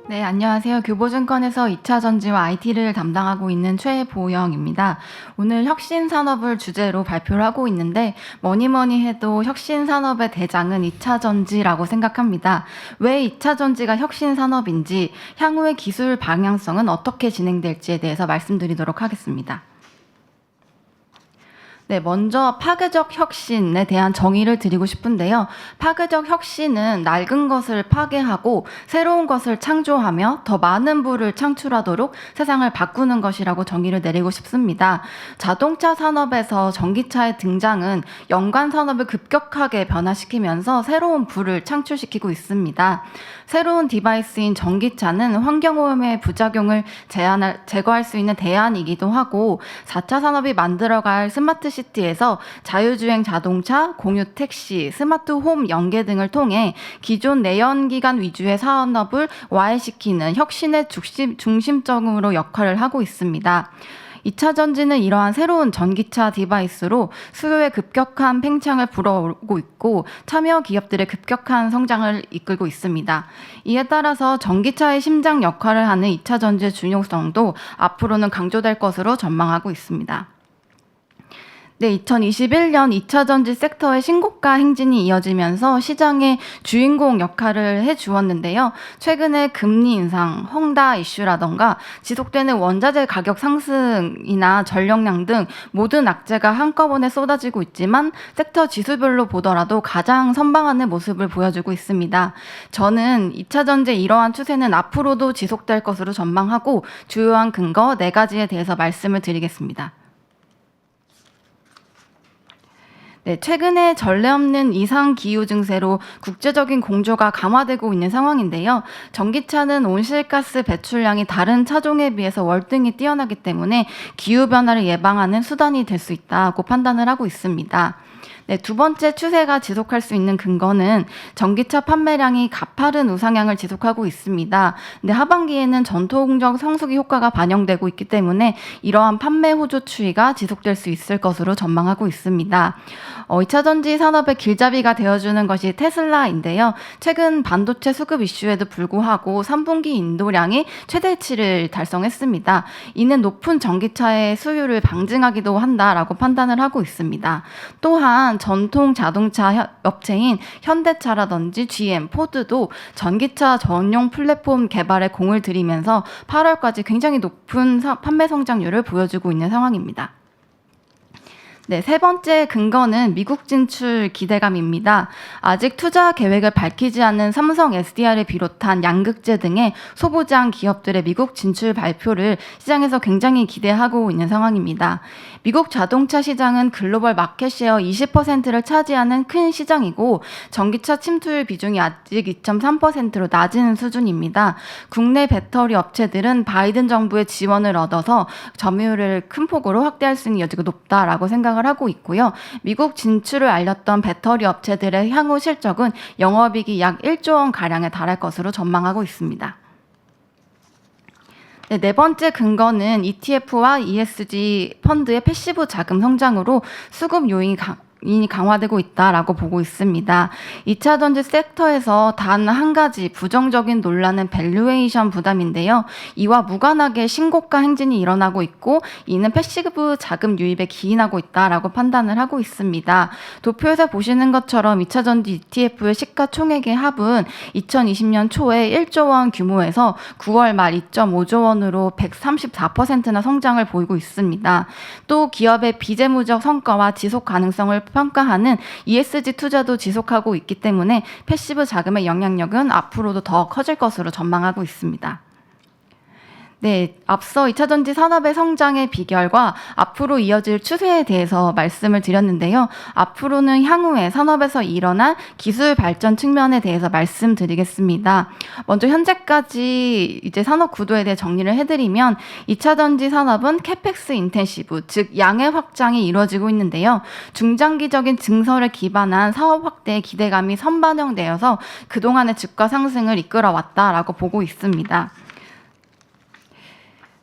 네, 안녕하세요. 교보증권에서 2차 전지와 IT를 담당하고 있는 최보영입니다. 오늘 혁신 산업을 주제로 발표를 하고 있는데 뭐니 해도 혁신 산업의 대장은 2차 전지라고 생각합니다. 왜 2차 전지가 혁신 산업인지, 향후의 기술 방향성은 어떻게 진행될지에 대해서 말씀드리도록 하겠습니다. 네, 먼저 파괴적 혁신에 대한 정의를 드리고 싶은데요. 파괴적 혁신은 낡은 것을 파괴하고 새로운 것을 창조하며 더 많은 부를 창출하도록 세상을 바꾸는 것이라고 정의를 내리고 싶습니다. 자동차 산업에서 전기차의 등장은 연관 산업을 급격하게 변화시키면서 새로운 부를 창출시키고 있습니다. 새로운 디바이스인 전기차는 환경오염의 부작용을 제거할 수 있는 대안이기도 하고 4차 산업이 만들어갈 스마트 시티에서 자율주행 자동차, 공유 택시, 스마트 홈 연계 등을 통해 기존 내연기관 위주의 산업을 와해시키는 혁신의 중심적으로 역할을 하고 있습니다. 2차 전지는 이러한 새로운 전기차 디바이스로 수요의 급격한 팽창을 불어오고 있고 참여 기업들의 급격한 성장을 이끌고 있습니다. 이에 따라서 전기차의 심장 역할을 하는 2차 전지의 중요성도 앞으로는 강조될 것으로 전망하고 있습니다. 네, 2021년 2차 전지 섹터의 신고가 행진이 이어지면서 시장의 주인공 역할을 해주었는데요. 최근에 금리 인상, 헝다 이슈라던가 지속되는 원자재 가격 상승이나 전력량 등 모든 악재가 한꺼번에 쏟아지고 있지만 섹터 지수별로 보더라도 가장 선방하는 모습을 보여주고 있습니다. 저는 2차 전지의 이러한 추세는 앞으로도 지속될 것으로 전망하고 주요한 근거 4가지에 대해서 말씀을 드리겠습니다. 네, 최근에 전례 없는 이상 기후 증세로 국제적인 공조가 강화되고 있는 상황인데요. 전기차는 온실가스 배출량이 다른 차종에 비해서 월등히 뛰어나기 때문에 기후 변화를 예방하는 수단이 될 수 있다고 판단을 하고 있습니다. 네, 두 번째 추세가 지속할 수 있는 근거는 전기차 판매량이 가파른 우상향을 지속하고 있습니다. 근데 하반기에는 전통적 성수기 효과가 반영되고 있기 때문에 이러한 판매 호조 추이가 지속될 수 있을 것으로 전망하고 있습니다. 2차 전지 산업의 길잡이가 되어주는 것이 테슬라인데요. 최근 반도체 수급 이슈에도 불구하고 3분기 인도량이 최대치를 달성했습니다. 이는 높은 전기차의 수요를 방증하기도 한다라고 판단을 하고 있습니다. 또한 전통 자동차 업체인 현대차라든지 GM, 포드도 전기차 전용 플랫폼 개발에 공을 들이면서 8월까지 굉장히 높은 판매 성장률을 보여주고 있는 상황입니다. 네, 세 번째 근거는 미국 진출 기대감입니다. 아직 투자 계획을 밝히지 않은 삼성 SDI를 비롯한 양극재 등의 소부장 기업들의 미국 진출 발표를 시장에서 굉장히 기대하고 있는 상황입니다. 미국 자동차 시장은 글로벌 마켓 셰어 20%를 차지하는 큰 시장이고 전기차 침투율 비중이 아직 2.3%로 낮은 수준입니다. 국내 배터리 업체들은 바이든 정부의 지원을 얻어서 점유율을 큰 폭으로 확대할 수 있는 여지가 높다라고 생각을 하고 있고요. 미국 진출을 알렸던 배터리 업체들의 향후 실적은 영업이익이 약 1조 원 가량에 달할 것으로 전망하고 있습니다. 네 번째 근거는 ETF와 ESG 펀드의 패시브 자금 성장으로 수급 요인이 강화되고 있다라고 보고 있습니다. 2차 전지 섹터에서 단 한 가지 부정적인 논란은 밸류에이션 부담인데요. 이와 무관하게 신고가 행진이 일어나고 있고 이는 패시브 자금 유입에 기인하고 있다라고 판단을 하고 있습니다. 도표에서 보시는 것처럼 2차 전지 ETF의 시가총액의 합은 2020년 초에 1조 원 규모에서 9월 말 2.5조 원으로 134%나 성장을 보이고 있습니다. 또 기업의 비재무적 성과와 지속 가능성을 평가하는 ESG 투자도 지속하고 있기 때문에 패시브 자금의 영향력은 앞으로도 더 커질 것으로 전망하고 있습니다. 네, 앞서 2차 전지 산업의 성장의 비결과 앞으로 이어질 추세에 대해서 말씀을 드렸는데요. 앞으로는 향후에 산업에서 일어날 기술 발전 측면에 대해서 말씀드리겠습니다. 먼저 현재까지 이제 산업 구도에 대해 정리를 해드리면 2차 전지 산업은 캐펙스 인텐시브, 즉 양의 확장이 이루어지고 있는데요. 중장기적인 증설에 기반한 사업 확대의 기대감이 선반영되어서 그동안의 주가 상승을 이끌어왔다라고 보고 있습니다.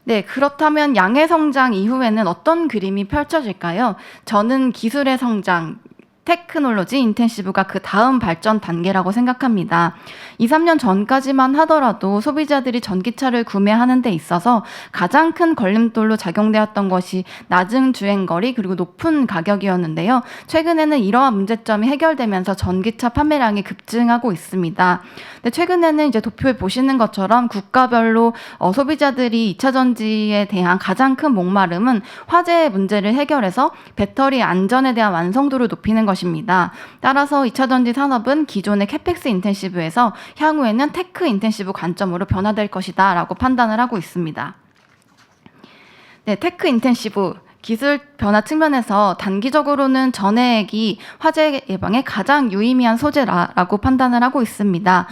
네, 그렇다면 양의 성장 이후에는 어떤 그림이 펼쳐질까요? 저는 기술의 성장, 테크놀로지 인텐시브가 그 다음 발전 단계라고 생각합니다. 2, 3년 전까지만 하더라도 소비자들이 전기차를 구매하는 데 있어서 가장 큰 걸림돌로 작용되었던 것이 낮은 주행거리 그리고 높은 가격이었는데요. 최근에는 이러한 문제점이 해결되면서 전기차 판매량이 급증하고 있습니다. 근데 최근에는 이제 도표에 보시는 것처럼 국가별로 소비자들이 2차 전지에 대한 가장 큰 목마름은 화재 문제를 해결해서 배터리 안전에 대한 완성도를 높이는 것입니다. 따라서 2차 전지 산업은 기존의 캐펙스 인텐시브에서 향후에는 테크 인텐시브 관점으로 변화될 것이다 라고 판단을 하고 있습니다. 네, 테크 인텐시브 기술 변화 측면에서 단기적으로는 전해액이 화재 예방에 가장 유의미한 소재라고 판단을 하고 있습니다.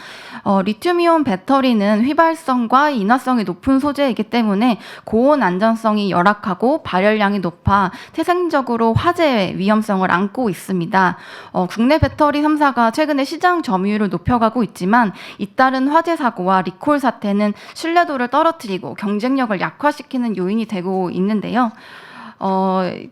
리튬이온 배터리는 휘발성과 인화성이 높은 소재이기 때문에 고온 안전성이 열악하고 발열량이 높아 태생적으로 화재 위험성을 안고 있습니다. 국내 배터리 3사가 최근에 시장 점유율을 높여가고 있지만 잇따른 화재 사고와 리콜 사태는 신뢰도를 떨어뜨리고 경쟁력을 약화시키는 요인이 되고 있는데요.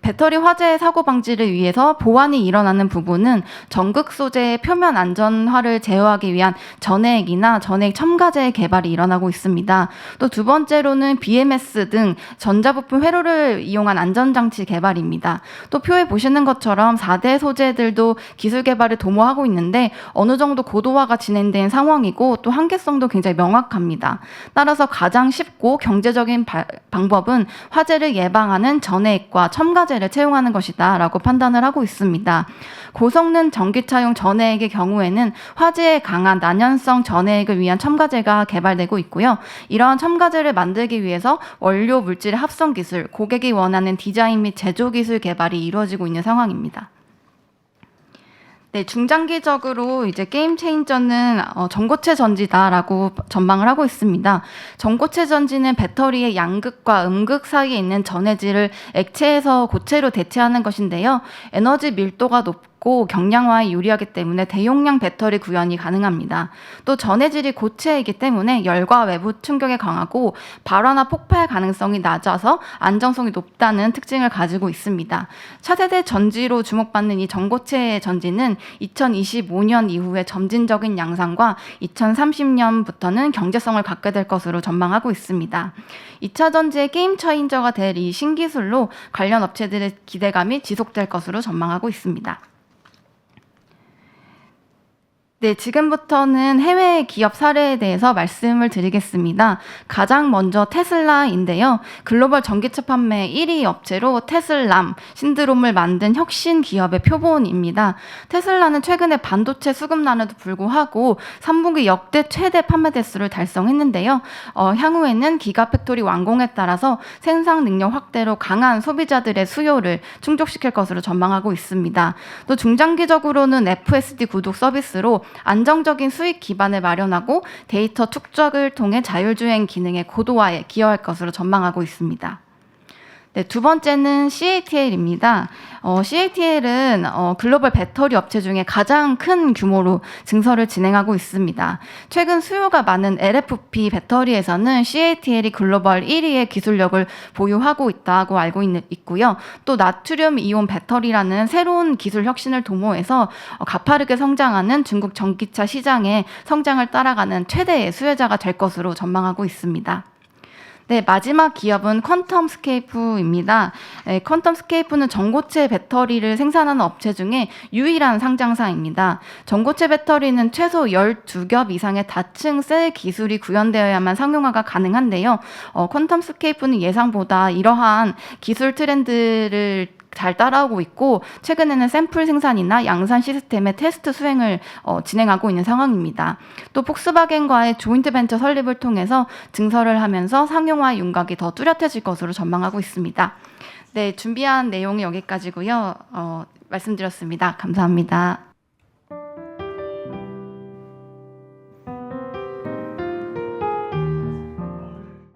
배터리 화재 사고 방지를 위해서 보완이 일어나는 부분은 전극 소재의 표면 안전화를 제어하기 위한 전해액이나 전해액 첨가제의 개발이 일어나고 있습니다. 또 두 번째로는 BMS 등 전자부품 회로를 이용한 안전장치 개발입니다. 또 표에 보시는 것처럼 4대 소재들도 기술 개발을 도모하고 있는데 어느 정도 고도화가 진행된 상황이고 또 한계성도 굉장히 명확합니다. 따라서 가장 쉽고 경제적인 방법은 화재를 예방하는 전해액 과 첨가제를 채용하는 것이다 라고 판단을 하고 있습니다. 고성능 전기차용 전해액의 경우에는 화재에 강한 난연성 전해액을 위한 첨가제가 개발되고 있고요. 이러한 첨가제를 만들기 위해서 원료 물질의 합성 기술, 고객이 원하는 디자인 및 제조 기술 개발이 이루어지고 있는 상황입니다. 네, 중장기적으로 이제 게임 체인저는 전고체 전지다라고 전망을 하고 있습니다. 전고체 전지는 배터리의 양극과 음극 사이에 있는 전해질을 액체에서 고체로 대체하는 것인데요. 에너지 밀도가 높고 경량화에 유리하기 때문에 대용량 배터리 구현이 가능합니다. 또 전해질이 고체이기 때문에 열과 외부 충격에 강하고 발화나 폭발 가능성이 낮아서 안정성이 높다는 특징을 가지고 있습니다. 차세대 전지로 주목받는 이 전고체 전지는 2025년 이후에 점진적인 양산과 2030년부터는 경제성을 갖게 될 것으로 전망하고 있습니다. 2차 전지의 게임 체인저가 될 이 신기술로 관련 업체들의 기대감이 지속될 것으로 전망하고 있습니다. 네, 지금부터는 해외 기업 사례에 대해서 말씀을 드리겠습니다. 가장 먼저 테슬라인데요. 글로벌 전기차 판매 1위 업체로 테슬람 신드롬을 만든 혁신 기업의 표본입니다. 테슬라는 최근에 반도체 수급난에도 불구하고 3분기 역대 최대 판매 대수를 달성했는데요. 향후에는 기가팩토리 완공에 따라서 생산 능력 확대로 강한 소비자들의 수요를 충족시킬 것으로 전망하고 있습니다. 또 중장기적으로는 FSD 구독 서비스로 안정적인 수익 기반을 마련하고 데이터 축적을 통해 자율주행 기능의 고도화에 기여할 것으로 전망하고 있습니다. 네, 두 번째는 CATL입니다. CATL은 글로벌 배터리 업체 중에 가장 큰 규모로 증설을 진행하고 있습니다. 최근 수요가 많은 LFP 배터리에서는 CATL이 글로벌 1위의 기술력을 보유하고 있다고 알고 있고요. 또 나트륨 이온 배터리라는 새로운 기술 혁신을 도모해서 가파르게 성장하는 중국 전기차 시장의 성장을 따라가는 최대의 수혜자가 될 것으로 전망하고 있습니다. 네, 마지막 기업은 퀀텀스케이프입니다. 퀀텀스케이프는 전고체 배터리를 생산하는 업체 중에 유일한 상장사입니다. 전고체 배터리는 최소 12겹 이상의 다층 셀 기술이 구현되어야만 상용화가 가능한데요. 퀀텀스케이프는 예상보다 이러한 기술 트렌드를 잘 따라오고 있고 최근에는 샘플 생산이나 양산 시스템의 테스트 수행을 진행하고 있는 상황입니다. 또 폭스바겐과의 조인트 벤처 설립을 통해서 증설을 하면서 상용화 윤곽이 더 뚜렷해질 것으로 전망하고 있습니다. 네, 준비한 내용이 여기까지고요. 말씀드렸습니다. 감사합니다.